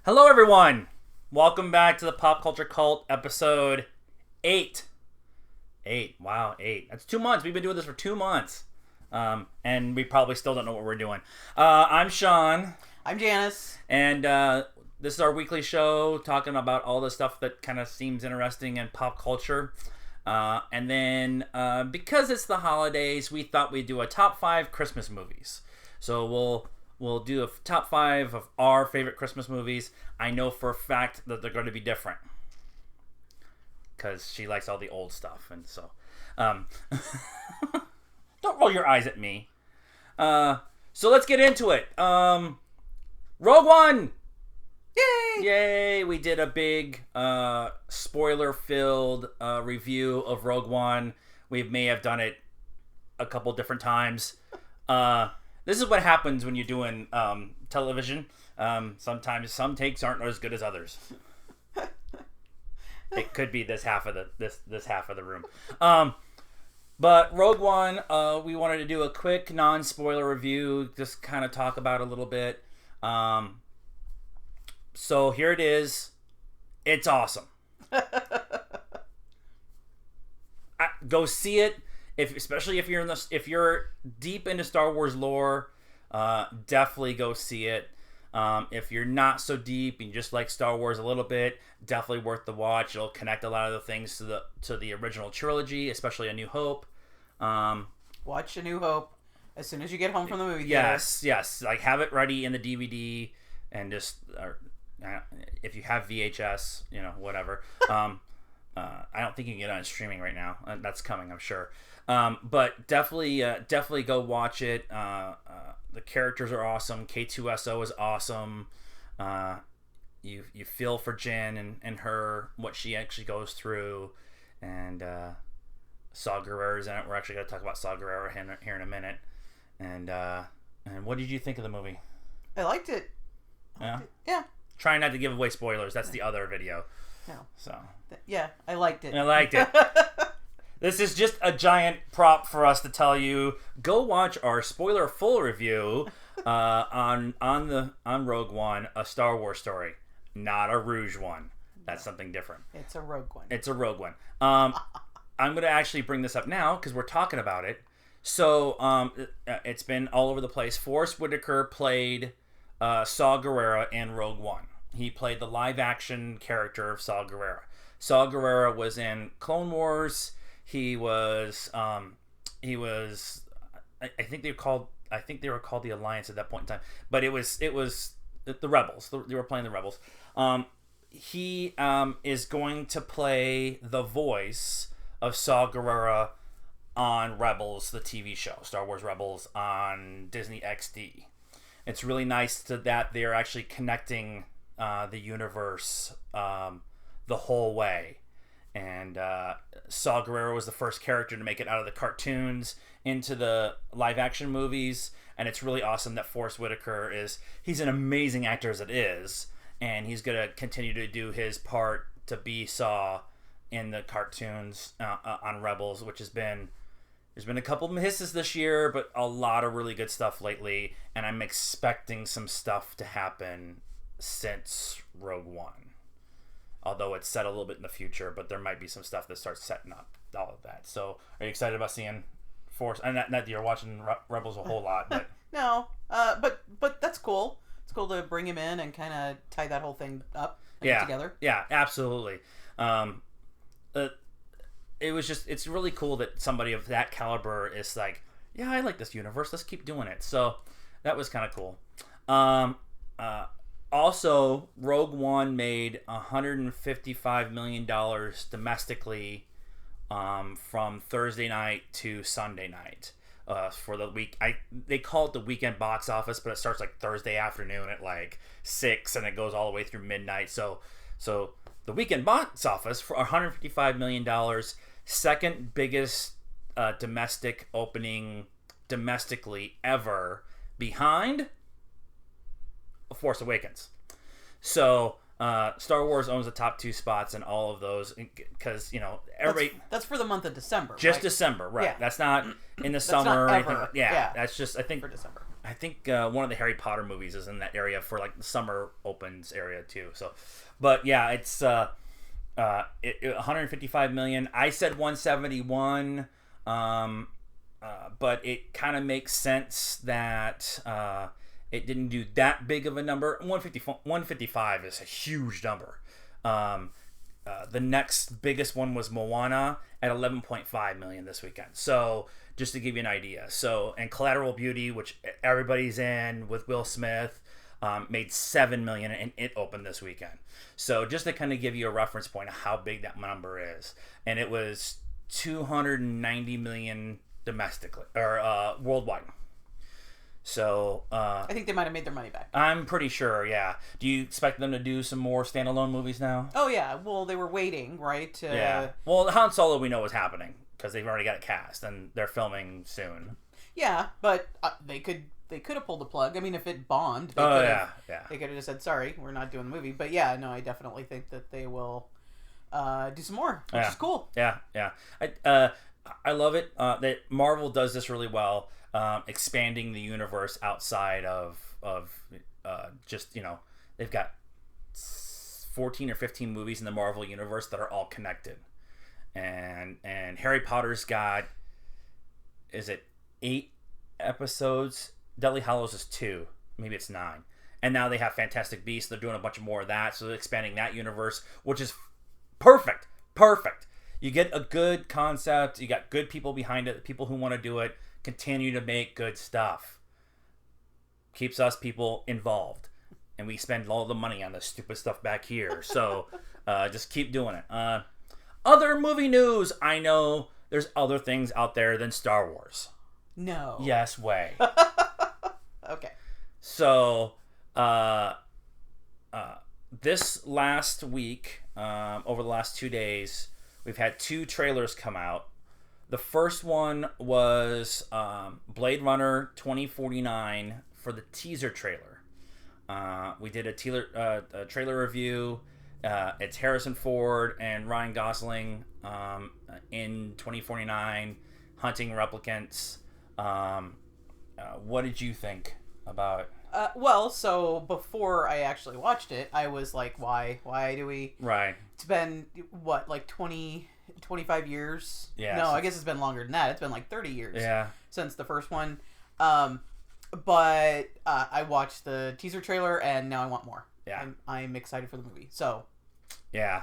Hello, everyone. Welcome back to the Pop Culture Cult, episode 8. 8. Wow, 8. That's 2 months. We've been doing this for 2 months. And we probably still don't know what we're doing. I'm Sean. I'm Janice. And this is our weekly show talking about all the stuff that kind of seems interesting in pop culture. And then because it's the holidays, we thought we'd do a top 5 Christmas movies. So we'll do a top 5 of our favorite Christmas movies. I know for a fact that they're going to be different because she likes all the old stuff, and so don't roll your eyes at me. So let's get into it. Rogue One. Yay! We did a big spoiler-filled review of Rogue One. We may have done it a couple different times. This is what happens when you're doing television. Sometimes some takes aren't as good as others. It could be this half of the room. But Rogue One, we wanted to do a quick non-spoiler review, just kind of talk about a little bit. So here it is. It's awesome. Go see it. Especially if you're deep into Star Wars lore, definitely go see it. If you're not so deep and you just like Star Wars a little bit, definitely worth the watch. It'll connect a lot of the things to the original trilogy, especially A New Hope. Watch A New Hope as soon as you get home from the movie theater. Yes. Like, have it ready in the DVD and just if you have VHS, whatever. I don't think you can get it on streaming right now. That's coming, I'm sure. But definitely go watch it. The characters are awesome. K2SO is awesome. You feel for Jyn and her, what she actually goes through, and Saw Gerrera's in it. We're actually going to talk about Saw Gerrera here in a minute. And what did you think of the movie? I liked it. Yeah. Yeah. Trying not to give away spoilers. That's the other video. No. So. Yeah, I liked it. I liked it. This is just a giant prop for us to tell you, go watch our spoiler full review on Rogue One, a Star Wars story, not a Rouge one. That's something different. It's a Rogue One. It's a Rogue One. I'm going to actually bring this up now because we're talking about it. So it's been all over the place. Forrest Whitaker played Saw Gerrera in Rogue One. He played the live-action character of Saw Gerrera. Saw Gerrera was in Clone Wars. He was I think they were called the Alliance at that point in time. But it was the Rebels. They were playing the Rebels. He is going to play the voice of Saw Gerrera on Rebels, the TV show, Star Wars Rebels on Disney XD. It's really nice that they're actually connecting the universe the whole way. And Saw Gerrera was the first character to make it out of the cartoons into the live-action movies. And it's really awesome that Forrest Whitaker he's an amazing actor as it is. And he's going to continue to do his part to be Saw in the cartoons on Rebels, which there's been a couple misses this year, but a lot of really good stuff lately. And I'm expecting some stuff to happen since Rogue One. Although it's set a little bit in the future, but there might be some stuff that starts setting up all of that. So, are you excited about seeing Force? And not that you're watching Rebels a whole lot, but no, but that's cool. It's cool to bring him in and kind of tie that whole thing up together. Yeah, absolutely. It's really cool that somebody of that caliber is like, yeah, I like this universe. Let's keep doing it. So that was kind of cool. Also, Rogue One made $155 million domestically from Thursday night to Sunday night for the week. They call it the weekend box office, but it starts like Thursday afternoon at like 6 and it goes all the way through midnight. So the weekend box office for $155 million, second biggest domestic opening domestically ever, behind Force Awakens. So Star Wars owns the top 2 spots in all of those because everybody. That's for the month of December. Just right? December, right? Yeah. That's not in the summer or anything. ever. Yeah, that's just I think for December. I think one of the Harry Potter movies is in that area for like the summer opens area too. So, but yeah, it's 155 million. I said 171, but it kind of makes sense that it didn't do that big of a number. 155 is a huge number. The next biggest one was Moana at 11.5 million this weekend. So just to give you an idea. So, and Collateral Beauty, which everybody's in with Will Smith, made 7 million, and it opened this weekend. So just to kind of give you a reference point of how big that number is. And it was 290 million domestically or worldwide. So I think they might have made their money back. I'm pretty sure, yeah. Do you expect them to do some more standalone movies now? Oh yeah, well they were waiting, right? Yeah. Well, Han Solo we know is happening because they've already got it cast and they're filming soon. Yeah, but they could have pulled the plug. I mean, if it bombed, they could have just said sorry, we're not doing the movie. But yeah, no, I definitely think that they will do some more, which is cool. Yeah. I love it. That Marvel does this really well. Expanding the universe outside of just, they've got 14 or 15 movies in the Marvel universe that are all connected, and Harry Potter's got, is it 8 episodes? Deathly Hallows is 2, maybe it's 9, and now they have Fantastic Beasts. They're doing a bunch more of that, so they're expanding that universe, which is perfect. You get a good concept, you got good people behind it, people who want to do it. Continue to make good stuff. Keeps us people involved. And we spend all the money on this stupid stuff back here. So just keep doing it. Other movie news. I know there's other things out there than Star Wars. No. Yes way. Okay. So this last week, over the last 2 days, we've had 2 trailers come out. The first one was Blade Runner 2049 for the teaser trailer. We did a trailer review. It's Harrison Ford and Ryan Gosling in 2049 hunting replicants. What did you think about it? Well, so before I actually watched it, I was like, why do we... Right. It's been, what, like 25 years? Yeah. No, I guess it's been longer than that. It's been like 30 years since the first one. But I watched the teaser trailer, and now I want more. Yeah. I'm excited for the movie. So. Yeah.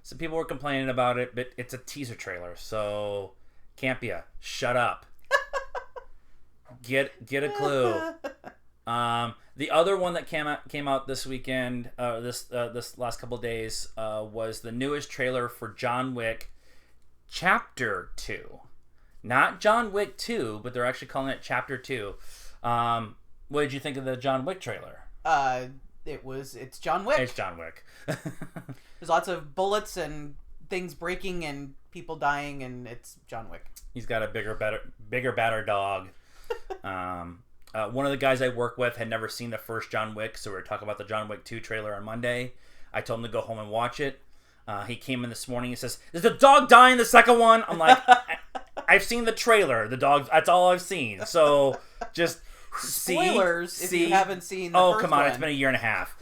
So people were complaining about it, but it's a teaser trailer, so can't be a shut up. Get a clue. The other one that came out this weekend, this last couple of days, was the newest trailer for John Wick Chapter 2. Not John Wick 2, but they're actually calling it Chapter 2. What did you think of the John Wick trailer? It's John Wick. It's John Wick. There's lots of bullets and things breaking and people dying, and it's John Wick. He's got a bigger, badder dog. One of the guys I work with had never seen the first John Wick, so we were talking about the John Wick 2 trailer on Monday. I told him to go home and watch it. He came in this morning. He says, "Is the dog dying in the second one?" I'm like, I've seen the trailer. The dog, that's all I've seen. So just spoilers if you haven't seen the first come on, one. It's been a year and a half.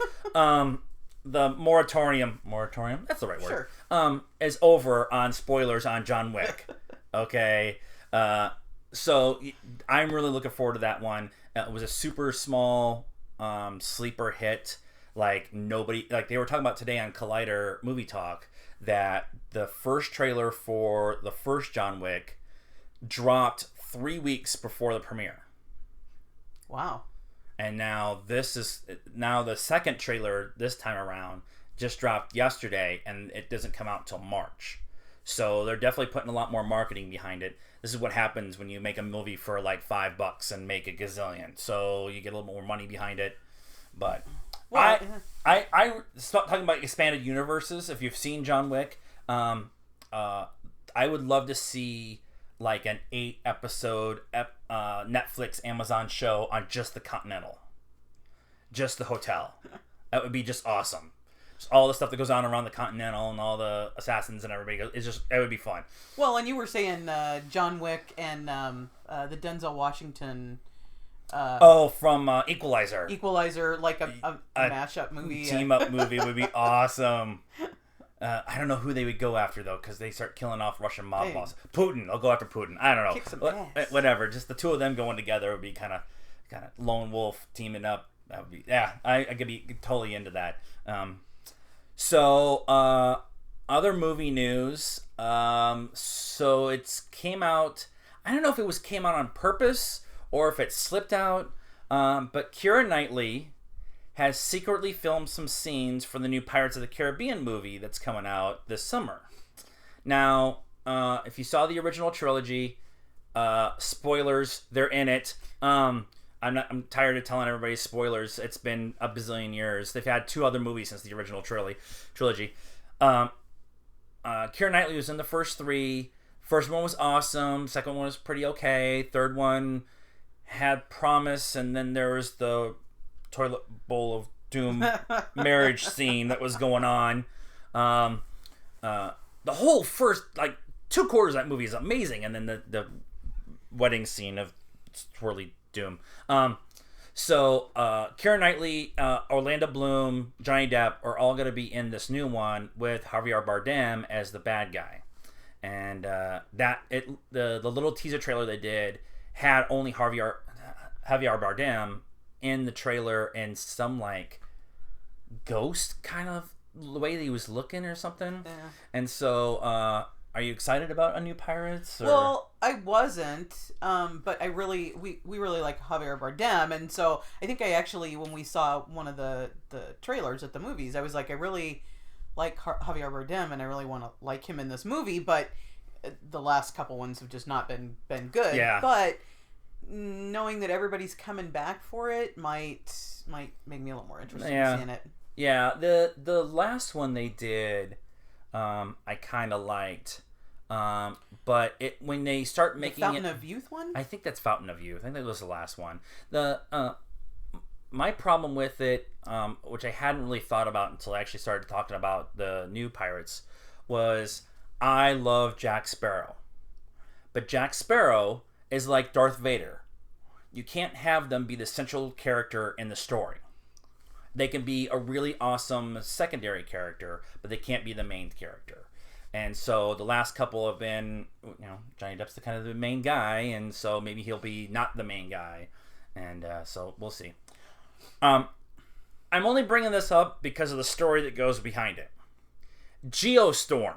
The moratorium, that's the right word, sure. Is over on spoilers on John Wick. Okay. So I'm really looking forward to that one. It was a super small sleeper hit. Like they were talking about today on Collider Movie Talk that the first trailer for the first John Wick dropped 3 weeks before the premiere. Wow. And now the second trailer this time around just dropped yesterday, and it doesn't come out till March. So they're definitely putting a lot more marketing behind it. This is what happens when you make a movie for like $5 and make a gazillion. So you get a little more money behind it. But I start talking about expanded universes. If you've seen John Wick, I would love to see like an 8-episode Netflix Amazon show on just the Continental, just the hotel. That would be just awesome. Just all the stuff that goes on around the Continental and all the assassins and everybody. It would be fun. Well, and you were saying John Wick and the Denzel Washington From Equalizer. Equalizer, like a mashup movie. Team up movie would be awesome. I don't know who they would go after, though, because they start killing off Russian mob boss. Putin. I'll go after Putin. I don't know. Kick some ass. Whatever. Just the two of them going together would be kind of lone wolf teaming up. That would be, I could be totally into that. Other movie news. So it's came out. I don't know if it came out on purpose or if it slipped out. But Keira Knightley has secretly filmed some scenes for the new Pirates of the Caribbean movie that's coming out this summer. Now, if you saw the original trilogy, spoilers, they're in it. I'm tired of telling everybody spoilers. It's been a bazillion years. They've had 2 other movies since the original trilogy. Keira Knightley was in the first 3. First one was awesome. Second one was pretty okay. Third one had promise, and then there was the toilet bowl of doom marriage scene that was going on. The whole first 2 quarters of that movie is amazing, and then the wedding scene of twirly doom. Keira Knightley, Orlando Bloom, Johnny Depp are all going to be in this new one with Javier Bardem as the bad guy. And the little teaser trailer they did had only Javier Bardem in the trailer and some ghost kind of the way that he was looking or something. Yeah. And so, are you excited about a new Pirates? Or? Well, I wasn't, but we really like Javier Bardem, and so I think I actually, when we saw one of the trailers at the movies, I was like, I really like Javier Bardem, and I really want to like him in this movie, but the last couple ones have just not been good. Yeah. But knowing that everybody's coming back for it might make me a little more interested in seeing it. Yeah, the last one they did, I kind of liked. But when they start making the Fountain of Youth one? I think that's Fountain of Youth. I think that was the last one. My problem with it, which I hadn't really thought about until I actually started talking about the new Pirates, was I love Jack Sparrow. But Jack Sparrow is like Darth Vader. You can't have them be the central character in the story. They can be a really awesome secondary character, but they can't be the main character. And so the last couple have been, Johnny Depp's the kind of the main guy, and so maybe he'll be not the main guy. And so we'll see. I'm only bringing this up because of the story that goes behind it. Geostorm.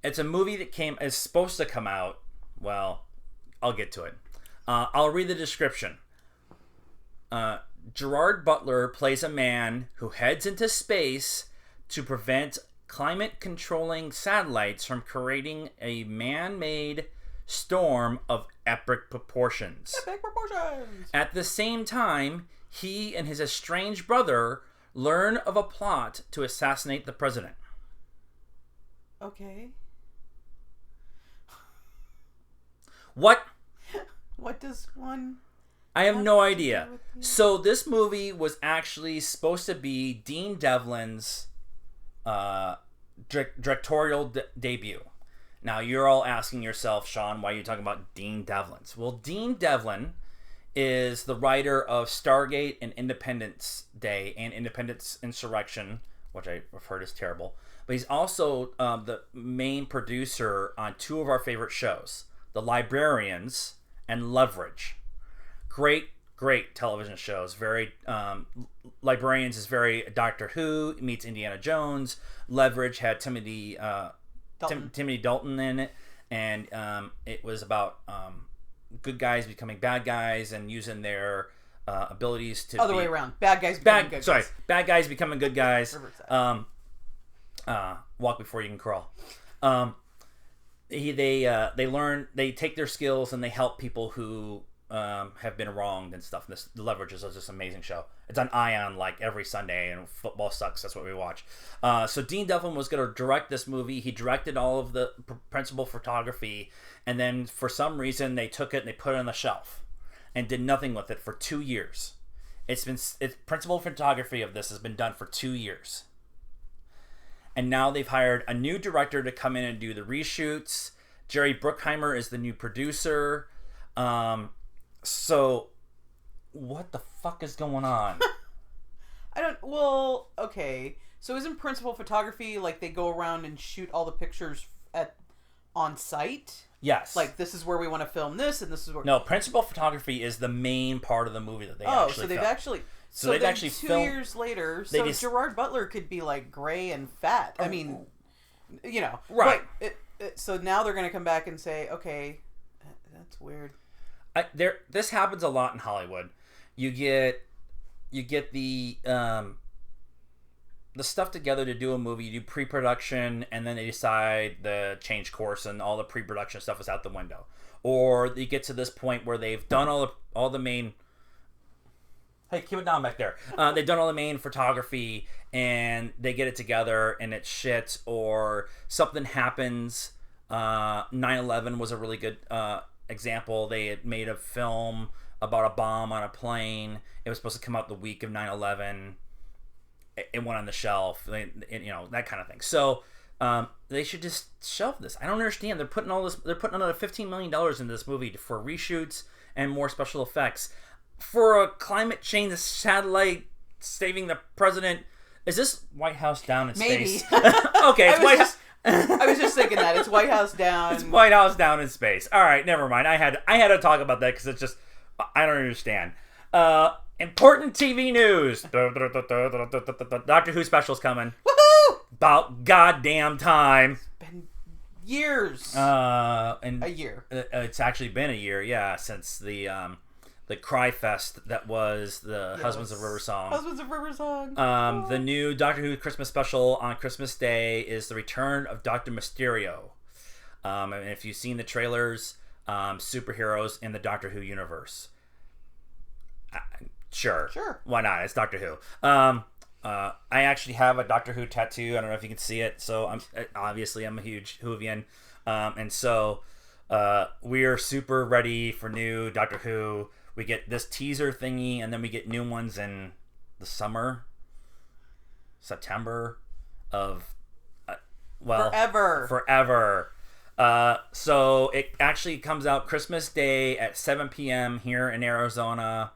It's a movie that is supposed to come out. Well, I'll get to it. I'll read the description. Gerard Butler plays a man who heads into space to prevent climate-controlling satellites from creating a man-made storm of epic proportions. At the same time, he and his estranged brother learn of a plot to assassinate the president. Okay. What? What does one... I have no idea. So this movie was actually supposed to be Dean Devlin's directorial debut. Now you're all asking yourself, Sean, why are you talking about Dean Devlin's? Well, Dean Devlin is the writer of Stargate and Independence Day and Independence Insurrection, which I've heard is terrible. But he's also the main producer on 2 of our favorite shows, The Librarians and Leverage. Great television shows. Very Librarians is very Doctor Who meets Indiana Jones. Leverage had Timothy Dalton in it, and it was about good guys becoming bad guys and using their abilities to other way around. Bad guys becoming good guys. Bad guys becoming good guys. Walk before you can crawl. They take their skills and they help people who have been wronged and stuff. The Leverage is just an amazing show. It's on Ion every Sunday, and football sucks. That's what we watch. So Dean Devlin was going to direct this movie. He directed all of the principal photography, and then for some reason they took it and they put it on the shelf and did nothing with it for 2 years. It's principal photography of this has been done for 2 years. And now they've hired a new director to come in and do the reshoots. Jerry Bruckheimer is the new producer. So, what the fuck is going on? Well, okay. So isn't principal photography like they go around and shoot all the pictures on site? Yes. Like, this is where we want to film this, and this is where... No, principal photography is the main part of the movie that they actually so they've film. actually... So they've actually 2 years later, so Gerard Butler could be, like, gray and fat. I mean, you know. Right. So now they're going to come back and say, okay, that's weird. This happens a lot in Hollywood. You get the stuff together to do a movie. You do pre-production, and then they decide to change course, and all the pre-production stuff is out the window. Or you get to this point where they've done all the main. Hey, keep it down back there. They've done all the main photography, and they get it together, and it's shit, or something happens. 9/11 was a really good example. They had made a film about a bomb on a plane. It was supposed to come out the week of 9/11. It went on the shelf, that kind of thing. So they should just shelve this. I don't understand. They're putting another $15 million into this movie for reshoots and more special effects for a climate change satellite saving the president. Is this White House down in space? Maybe. Okay, it's White House. I was just thinking that it's White House down. It's White House down in space. All right, never mind. I had to talk about that because it's just I don't understand. Important TV news. Doctor Who special's coming. Woohoo! About goddamn time. It's been years. And a year. It's actually been a year, yeah, since the Cry Fest that was the Husbands of River Song. Husbands of River Song. The new Doctor Who Christmas special on Christmas Day is the return of Dr. Mysterio. And if you've seen the trailers, superheroes in the Doctor Who universe. Sure. Why not? It's Doctor Who. I actually have a Doctor Who tattoo. I don't know if you can see it. So I'm a huge Whovian, and so we are super ready for new Doctor Who. We get this teaser thingy, and then we get new ones in the summer, September of forever. So it actually comes out Christmas Day at 7 p.m. here in Arizona.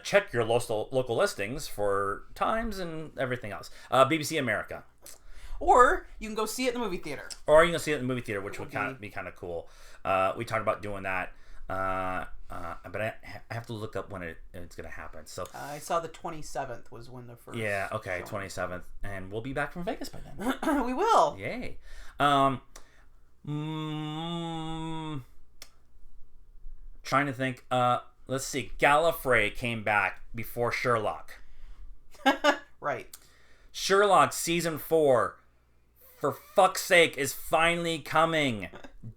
Check your local listings for times and everything else. BBC America. Or you can go see it in the movie theater. Which would be kind of cool. We talked about doing that. But I have to look up when it's going to happen. So I saw the 27th was when the first. Yeah, okay, 27th. And we'll be back from Vegas by then. We will. Yay. Trying to think. Let's see. Gallifrey came back before Sherlock. Right. Sherlock season 4, for fuck's sake, is finally coming.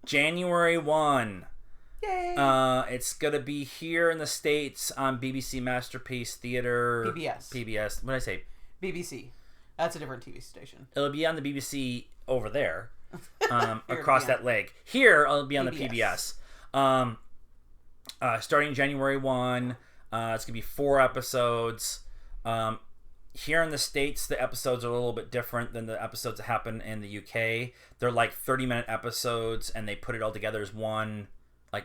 January 1. Yay. It's gonna be here in the States on BBC Masterpiece Theater. PBS. What did I say? BBC. That's a different TV station. It'll be on the BBC over there, across that lake. Here, it'll be on the PBS. Starting January 1. It's gonna be 4 episodes. Here in the States, the episodes are a little bit different than the episodes that happen in the UK. They're like 30-minute episodes, and they put it all together as one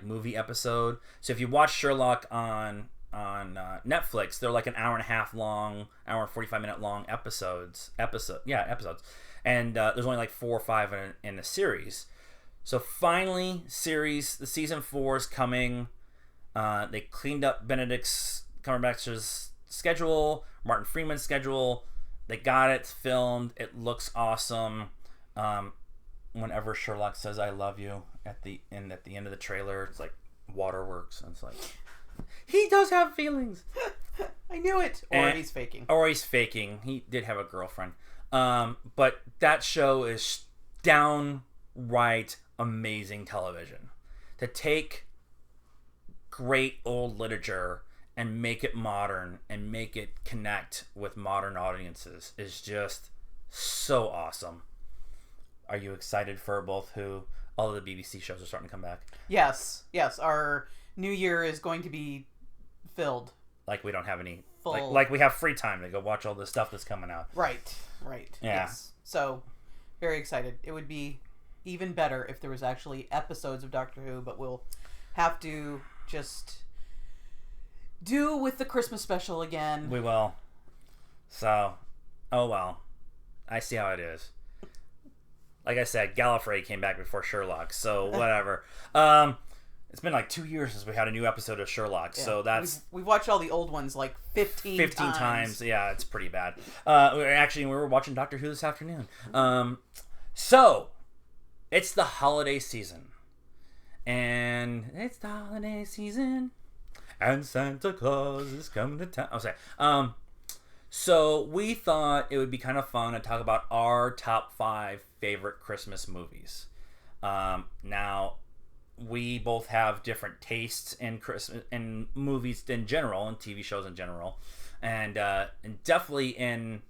movie episode. So if you watch Sherlock on Netflix, they're like an hour and a half long, hour and 45-minute long episodes. And there's only like 4 or 5 in the series. So finally, the season 4 is coming. They cleaned up Benedict Cumberbatch's schedule, Martin Freeman's schedule. They got it filmed. It looks awesome. Whenever Sherlock says "I love you" at the end of the trailer, it's like waterworks. And it's like he does have feelings. I knew it. Or he's faking. He did have a girlfriend. But that show is downright amazing television. To take great old literature and make it modern and make it connect with modern audiences is just so awesome. Are you excited for both Who? All of the BBC shows are starting to come back. Yes. Our new year is going to be filled. Like we don't have any... Like we have free time to go watch all the stuff that's coming out. Right. Yeah. Yes. So, very excited. It would be even better if there was actually episodes of Doctor Who, but we'll have to just do with the Christmas special again. We will. So, oh well. I see how it is. Like I said, Gallifrey came back before Sherlock, so whatever. It's been like 2 years since we had a new episode of Sherlock, so that's... We've watched all the old ones like 15 times. Yeah, it's pretty bad. Actually, we were watching Doctor Who this afternoon. So, it's the holiday season. And it's the holiday season. And Santa Claus is coming to town. Oh, sorry. So, we thought it would be kind of fun to talk about our top 5 favorite Christmas movies. Now... we both have different tastes in Christmas in movies in general and TV shows in general, and definitely in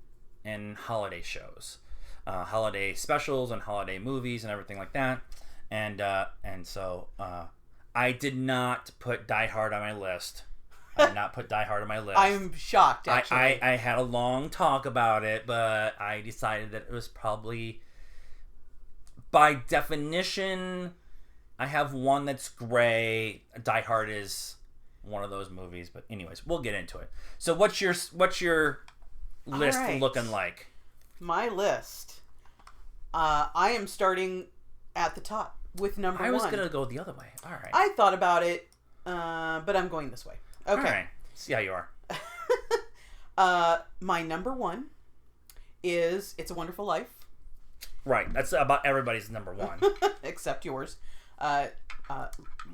holiday shows, holiday specials and holiday movies and everything like that. And so I did not put Die Hard on my list. I'm shocked. Actually, I had a long talk about it, but I decided that it was probably, by definition, I have one that's gray. Die Hard is one of those movies, but anyways, we'll get into it. So what's your list looking like? My list. I am starting at the top with number 1. I was gonna go the other way. All right. I thought about it, but I'm going this way. Okay. All right. See how you are. My number 1 is It's a Wonderful Life. Right. That's about everybody's number 1, except yours.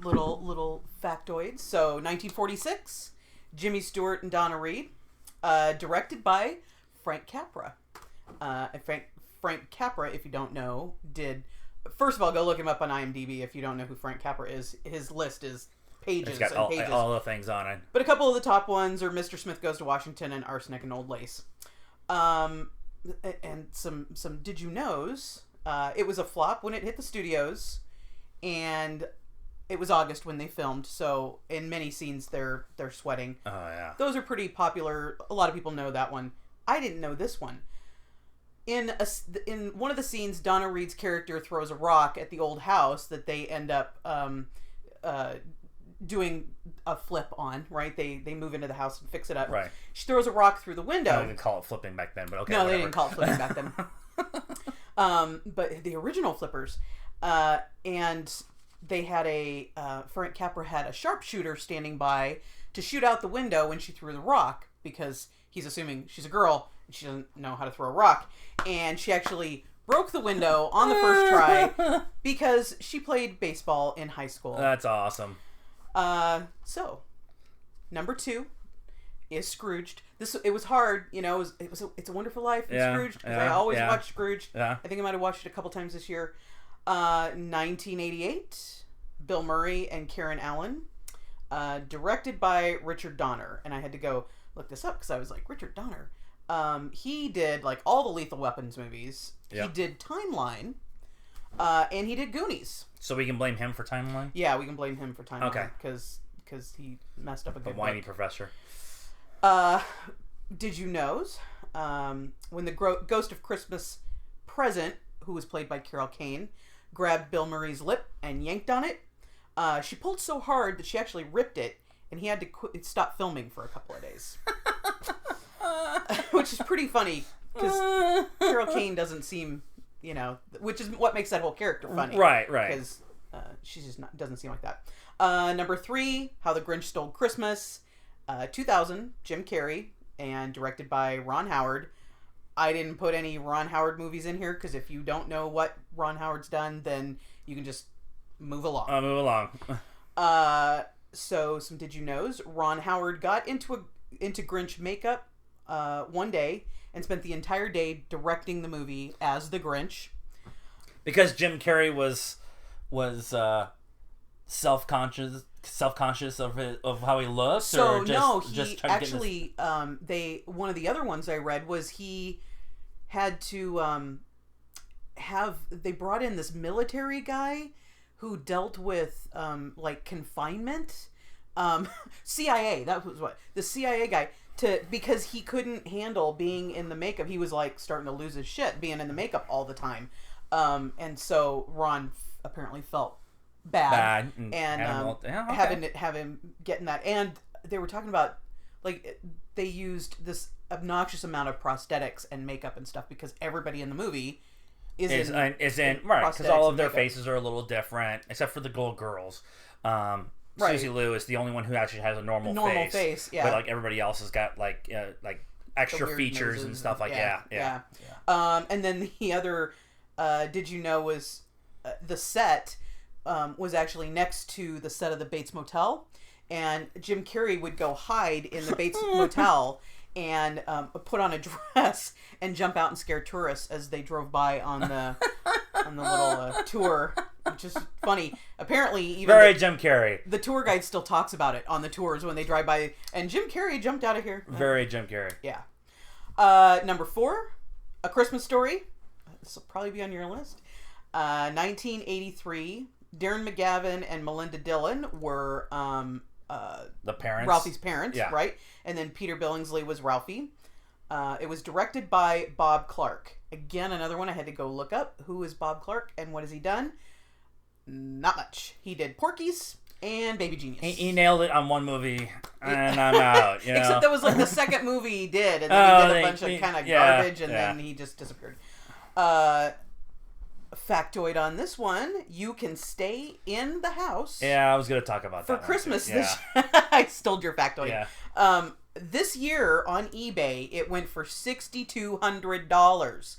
Little factoids. So 1946, Jimmy Stewart and Donna Reed, directed by Frank Capra. Frank Capra, if you don't know, first of all, go look him up on IMDb if you don't know who Frank Capra is. His list is pages it's got and pages. all the things on it. But a couple of the top ones are Mr. Smith Goes to Washington and Arsenic and Old Lace. And some did you knows, it was a flop when it hit the studios. And it was August when they filmed, so in many scenes they're sweating. Oh yeah. Those are pretty popular. A lot of people know that one. I didn't know this one. In one of the scenes, Donna Reed's character throws a rock at the old house that they end up doing a flip on. Right? They move into the house and fix it up. Right. She throws a rock through the window. I didn't call it flipping back then, but okay. No, whatever. They didn't call it flipping back then. But the original flippers. And they had Frank Capra had a sharpshooter standing by to shoot out the window when she threw the rock, because he's assuming she's a girl and she doesn't know how to throw a rock. And she actually broke the window on the first try because she played baseball in high school. That's awesome. So, number 2 is Scrooged. It was hard, It's a Wonderful Life and Scrooged, because I always watch Scrooged. Yeah. I think I might have watched it a couple times this year. 1988, Bill Murray and Karen Allen, directed by Richard Donner. And I had to go look this up because I was like, Richard Donner. He did like all the Lethal Weapons movies. Yep. He did Timeline, and he did Goonies. So we can blame him for Timeline? Yeah, we can blame him for Timeline. Okay. Because he messed up a good The whiny professor. Did you knows, when the Ghost of Christmas Present, who was played by Carol Kane, grabbed Bill Murray's lip and yanked on it, she pulled so hard that she actually ripped it, and he had to stop filming for a couple of days. Which is pretty funny, because Carol Kane doesn't seem, which is what makes that whole character funny. Right. Because she just doesn't seem like that. Number 3, How the Grinch Stole Christmas, 2000, Jim Carrey, and directed by Ron Howard. I didn't put any Ron Howard movies in here because if you don't know what Ron Howard's done, then you can just move along. Move along. So some did you knows? Ron Howard got into Grinch makeup one day and spent the entire day directing the movie as the Grinch. Because Jim Carrey was self-conscious of how he looks. So or no, just he actually one of the other ones I read was he had to they brought in this military guy who dealt with like confinement, CIA. That was what the CIA guy because he couldn't handle being in the makeup. He was like starting to lose his shit being in the makeup all the time, and so Ron apparently felt bad and having him getting that. And they were talking about like they used this obnoxious amount of prosthetics and makeup and stuff because everybody in the movie is in right because all of their faces are a little different except for the little girls. Susie Liu is the only one who actually has a normal face. Yeah. But like everybody else has got like extra features and stuff like yeah. And then the other, did you know was the set was actually next to the set of the Bates Motel, and Jim Carrey would go hide in the Bates Motel and put on a dress and jump out and scare tourists as they drove by on the little tour, which is funny. Apparently, even very Jim Carrey. The tour guide still talks about it on the tours when they drive by. And Jim Carrey jumped out of here. Very Jim Carrey. Yeah. Number 4, A Christmas Story. This will probably be on your list. 1983. Darren McGavin and Melinda Dillon were the parents. Ralphie's parents, right? And then Peter Billingsley was Ralphie. It was directed by Bob Clark. Again, another one I had to go look up. Who is Bob Clark and what has he done? Not much. He did Porky's and Baby Genius. He nailed it on one movie, and I'm out. You know? Except that was like the second movie he did, and then he did a bunch of kind of garbage, and then he just disappeared. Factoid on this one: you can stay in the house. Yeah, I was going to talk about that for Christmas. I stole your factoid. Yeah. This year on eBay, it went for $6,200.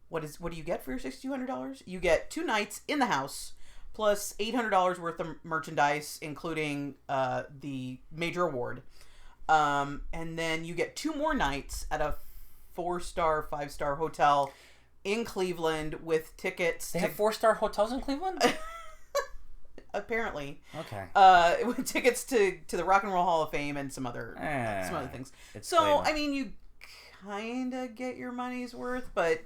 What do you get for your $6,200? You get 2 nights in the house, plus $800 worth of merchandise, including the major award. And then you get 2 more nights at a 4-star, 5-star hotel in Cleveland with tickets. They have 4-star hotels in Cleveland? Apparently. Okay. With tickets to the Rock and Roll Hall of Fame and some other things. So, Cleveland. I mean, you kind of get your money's worth, but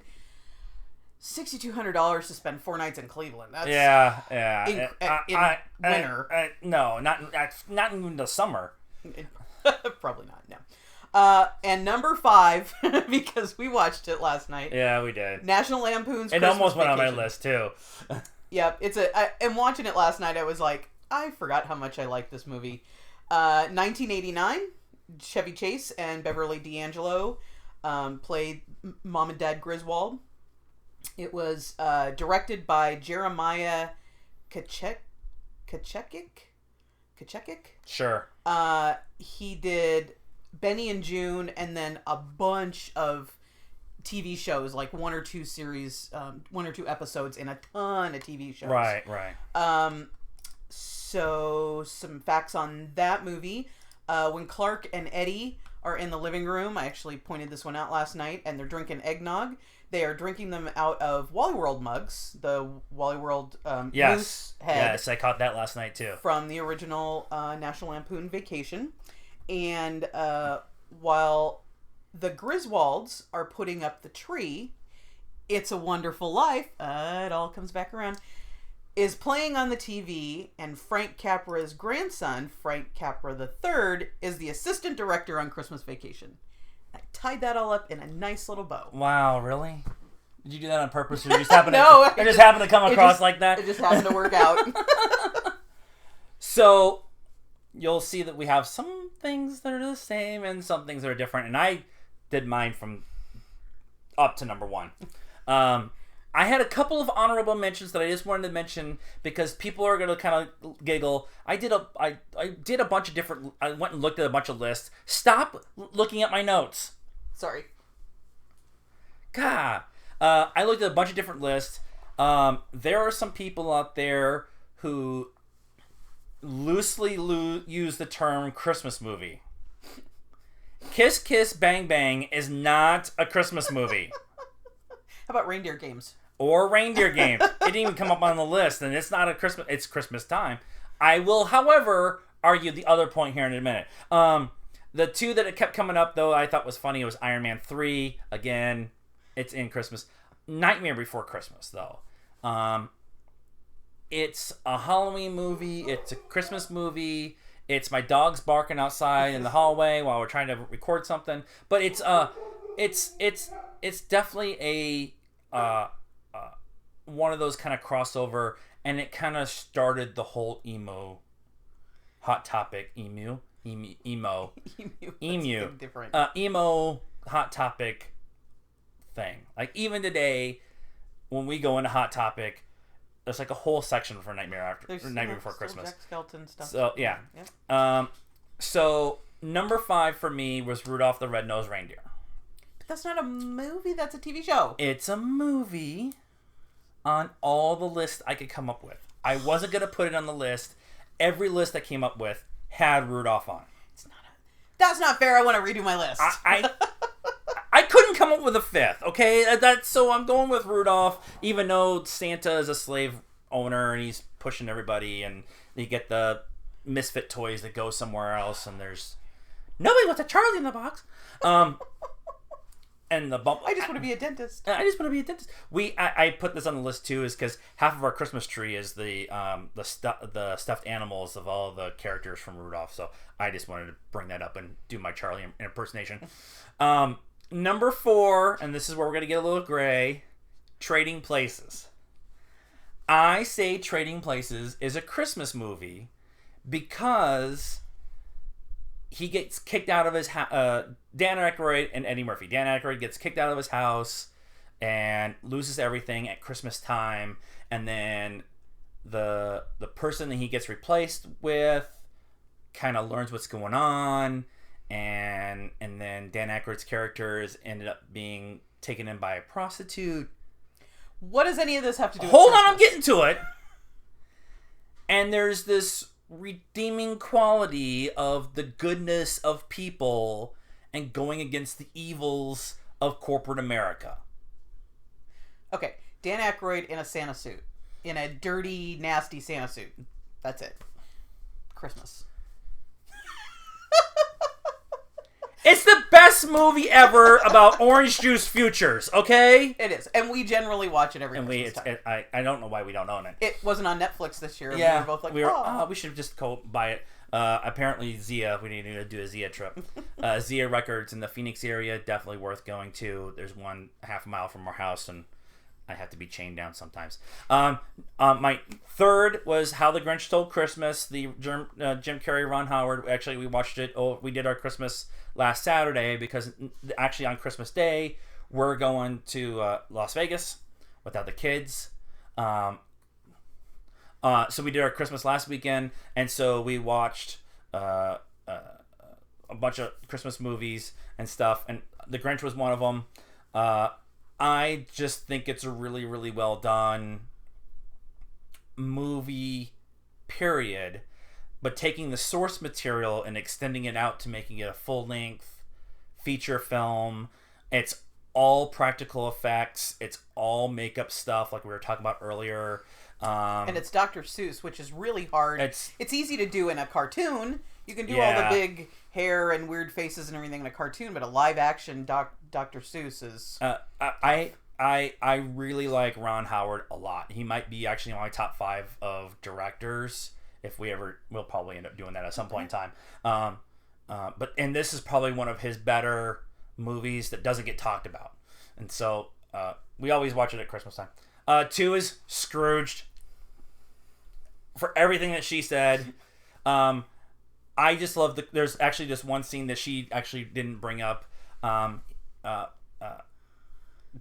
$6,200 to spend 4 nights in Cleveland. That's in winter. No, not even the summer. Probably not. No. And number 5, because we watched it last night. Yeah, we did. National Lampoon's It Christmas almost went Vacation. on my list too. Yep, and watching it last night, I was like, I forgot how much I liked this movie. 1989, Chevy Chase and Beverly D'Angelo played Mom and Dad Griswold. It was directed by Jeremiah Kachekik. Sure. He did Benny and June, and then a bunch of TV shows, like 1 or 2 series, 1 or 2 episodes in a ton of TV shows. Right. So some facts on that movie. When Clark and Eddie are in the living room, I actually pointed this one out last night, and they're drinking eggnog. They are drinking them out of Wally World mugs, the Wally World moose head. Yes, I caught that last night too. From the original National Lampoon Vacation. And while the Griswolds are putting up the tree, It's a Wonderful Life, it all comes back around, is playing on the TV, and Frank Capra's grandson, Frank Capra III, is the assistant director on Christmas Vacation. I tied that all up in a nice little bow. Wow, really? Did you do that on purpose, or you just happened No, to, just happened to come across like that? It just happened to work out. So, you'll see that we have some things that are the same and some things that are different, and I did mine from up to number 1. I had a couple of honorable mentions that I just wanted to mention because people are going to kind of giggle. I did a bunch of different... I went and looked at a bunch of lists. Stop looking at my notes. Sorry. God. I looked at a bunch of different lists. There are some people out there who loosely use the term Christmas movie. Kiss Kiss Bang Bang is not a Christmas movie. How about Reindeer Games? Or Reindeer Games. It didn't even come up on the list, and it's not a Christmas. It's Christmas time. I will, however, argue the other point here in a minute. The 2 that it kept coming up, though, I thought was funny. It was Iron Man 3. Again, it's in Christmas. Nightmare Before Christmas, though. It's a Halloween movie. It's a Christmas movie. It's my dogs barking outside in the hallway while we're trying to record something. But it's definitely a one of those kind of crossover, and it kind of started the whole emo hot topic emu. emo different. Emo Hot Topic thing. Like even today, when we go into Hot Topic, there's like a whole section for Nightmare Before Christmas. Jack Skeleton stuff. So yeah. So number 5 for me was Rudolph the Red-Nosed Reindeer. But that's not a movie. That's a TV show. It's a movie on all the lists I could come up with. I wasn't gonna put it on the list. Every list I came up with had Rudolph on. That's not fair. I want to redo my list. I couldn't come up with a 5th. Okay, so I'm going with Rudolph, even though Santa is a slave owner and he's pushing everybody, and you get the misfit toys that go somewhere else, and there's nobody wants a Charlie in the box. And the bump. I just want to be a dentist. I put this on the list too, is because half of our Christmas tree is the stuffed animals of all the characters from Rudolph. So I just wanted to bring that up and do my Charlie impersonation. Number 4, and this is where we're gonna get a little gray. Trading Places. I say Trading Places is a Christmas movie because he gets kicked out of his house. Dan Aykroyd and Eddie Murphy. Dan Aykroyd gets kicked out of his house and loses everything at Christmas time, and then the person that he gets replaced with kind of learns what's going on, and then Dan Aykroyd's character ended up being taken in by a prostitute. What does any of this have to do with Hold Christmas? on, I'm getting to it. And there's this redeeming quality of the goodness of people and going against the evils of corporate America. Okay, Dan Aykroyd in a Santa suit. In a dirty, nasty Santa suit. That's it. Christmas. It's the best movie ever about orange juice futures, okay? It is. And we generally watch it every Christmas time. I don't know why we don't own it. It wasn't on Netflix this year. Yeah. We were both like, we should just go buy it. Apparently Zia, we need to do a Zia trip. Zia Records in the Phoenix area, definitely worth going to. There's one half a mile from our house, and I have to be chained down sometimes. My 3rd was How the Grinch Stole Christmas, the Jim Carrey, Ron Howard. Actually, we watched it. We did our Christmas last Saturday because actually on Christmas Day, we're going to Las Vegas without the kids. So we did our Christmas last weekend, and so we watched a bunch of Christmas movies and stuff, and The Grinch was one of them. I just think it's a really, really well done movie, period, but taking the source material and extending it out to making it a full-length feature film. It's all practical effects. It's all makeup stuff like we were talking about earlier. And it's Dr. Seuss, which is really hard. It's easy to do in a cartoon. You can do all the big hair and weird faces and everything in a cartoon, but a live action Dr. Seuss is... I really like Ron Howard a lot. He might be actually in my top 5 of directors. If we'll probably end up doing that at some point in time. And this is probably one of his better movies that doesn't get talked about. And so we always watch it at Christmas time. 2 is Scrooged. For everything that she said. I just love there's actually just one scene that she actually didn't bring up.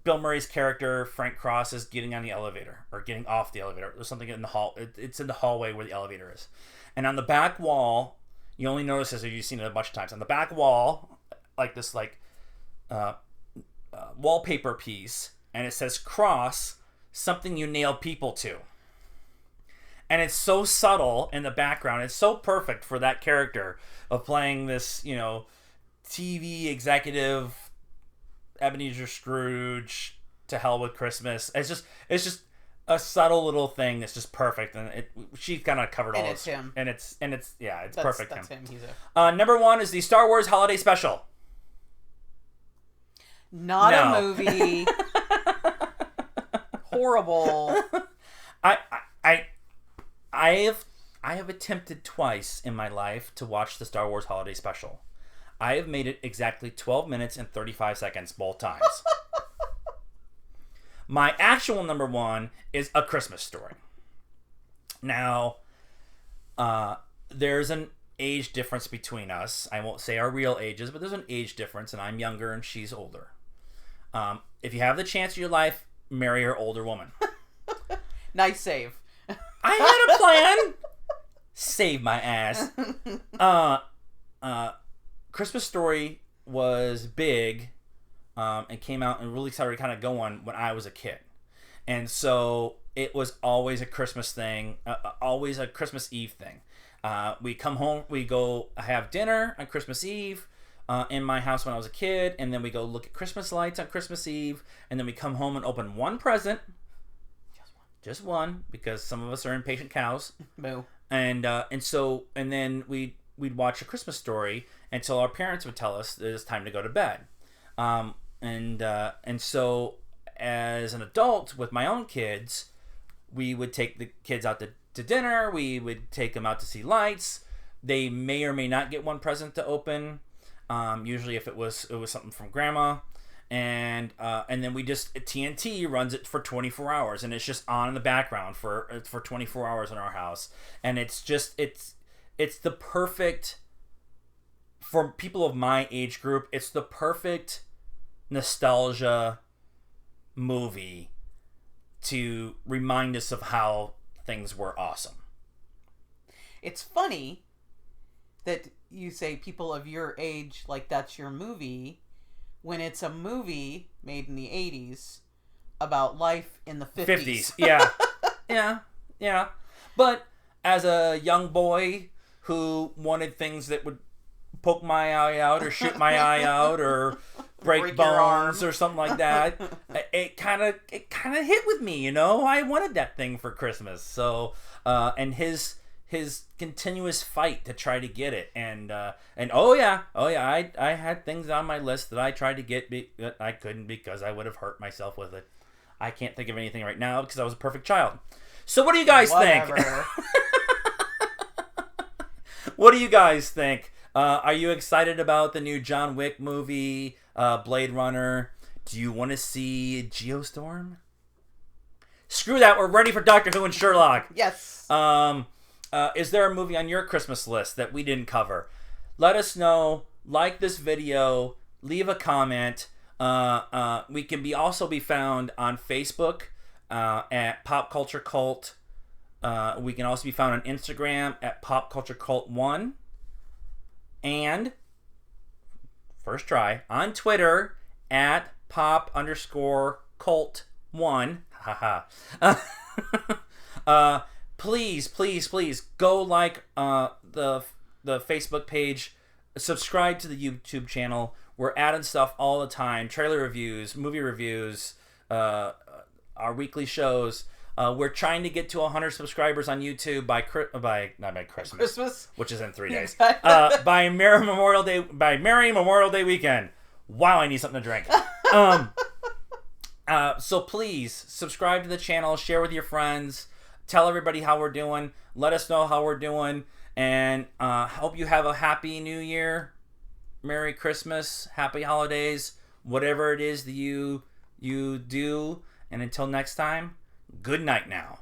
Bill Murray's character, Frank Cross, is getting on the elevator or getting off the elevator. There's something in the hall. It's in the hallway where the elevator is. And on the back wall, you only notice this if you've seen it a bunch of times. On the back wall, like this wallpaper piece, and it says Cross, something you nail people to. And it's so subtle in the background. It's so perfect for that character of playing this, TV executive, Ebenezer Scrooge, to hell with Christmas. It's just a subtle little thing that's just perfect, and she kind of covered all. And it's him. And it's perfect. That's him. He's number 1 is the Star Wars Holiday Special. Not a movie. Horrible. I have attempted twice in my life to watch the Star Wars Holiday Special. I have made it exactly 12 minutes and 35 seconds both times. My actual number 1 is A Christmas Story. Now, there's an age difference between us. I won't say our real ages, but there's an age difference, and I'm younger and she's older. If you have the chance of your life, marry her older woman. Nice save. I had a plan. Save my ass. Christmas Story was big, and came out and really started kind of going when I was a kid. And so it was always a Christmas thing, always a Christmas Eve thing. We come home, we go have dinner on Christmas Eve in my house when I was a kid, and then we go look at Christmas lights on Christmas Eve, and then we come home and open one present. Just one, because some of us are impatient cows. Moo. And then we'd watch A Christmas Story until our parents would tell us that it's time to go to bed. And so as an adult with my own kids, we would take the kids out to dinner. We would take them out to see lights. They may or may not get one present to open. Usually, if it was something from grandma, and then we just TNT runs it for 24 hours, and it's just on in the background for 24 hours in our house, and it's the perfect for people of my age group. It's the perfect nostalgia movie to remind us of how things were awesome. It's funny that you say people of your age, like that's your movie, when it's a movie made in the 80s about life in the 50s. Yeah. But as a young boy who wanted things that would poke my eye out or shoot my eye out or break bones or something like that, it kind of hit with me, you know. I wanted that thing for Christmas. So and his continuous fight to try to get it, and oh yeah, I had things on my list that I tried to get, but I couldn't because I would have hurt myself with it. I can't think of anything right now because I was a perfect child. So what do you guys think? What do you guys think? Are you excited about the new John Wick movie, Blade Runner? Do you want to see Geostorm? Screw that. We're ready for Doctor Who and Sherlock. Yes. Is there a movie on your Christmas list that we didn't cover? Let us know. Like this video. Leave a comment. We can also be found on Facebook at Pop Culture Cult. We can also be found on Instagram at Pop Culture Cult 1. And, first try, on Twitter at Pop_Cult1. Please go like the Facebook page. Subscribe to the YouTube channel. We're adding stuff all the time. Trailer reviews, movie reviews, our weekly shows. We're trying to get to 100 subscribers on YouTube by Christmas, which is in 3 days. By Merry Memorial Day weekend. Wow, I need something to drink. So please subscribe to the channel, share with your friends, tell everybody how we're doing, let us know how we're doing, and hope you have a happy New Year, Merry Christmas, Happy Holidays, whatever it is that you do. And until next time, good night now.